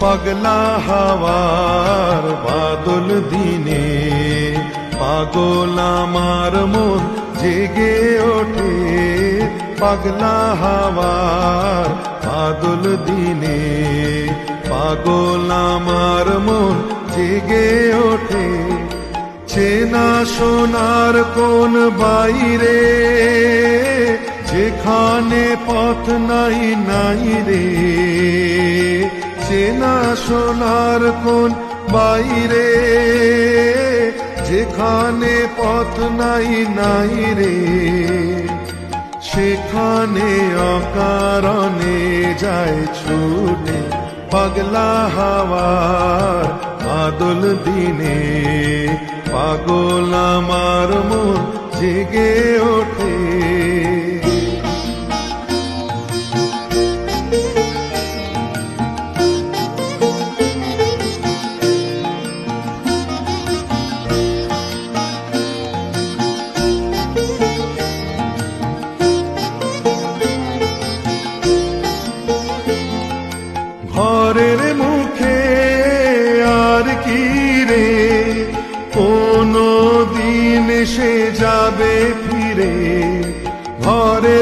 পাগলা হাওয়ার বাদল দিনে পাগল আমার মন জেগে ওঠে। পাগলা হাওয়ার বাদল দিনে পাগল আমার মন জেগে ওঠে। চেনা সোনার কোন বাইরে যেখানে পথ নাই নাই রে। চেনা সোনার কোন বাইরে যেখানে পথ নাই নাই রে। সেখানে অকারণে যায় ছুটে পাগলা হাওয়ার বাদল দিনে পাগল আমার মন জেগে ওঠে। ঘরের মুখে আর কি রে কোনো দিন সে যাবে ফিরে। ঘরে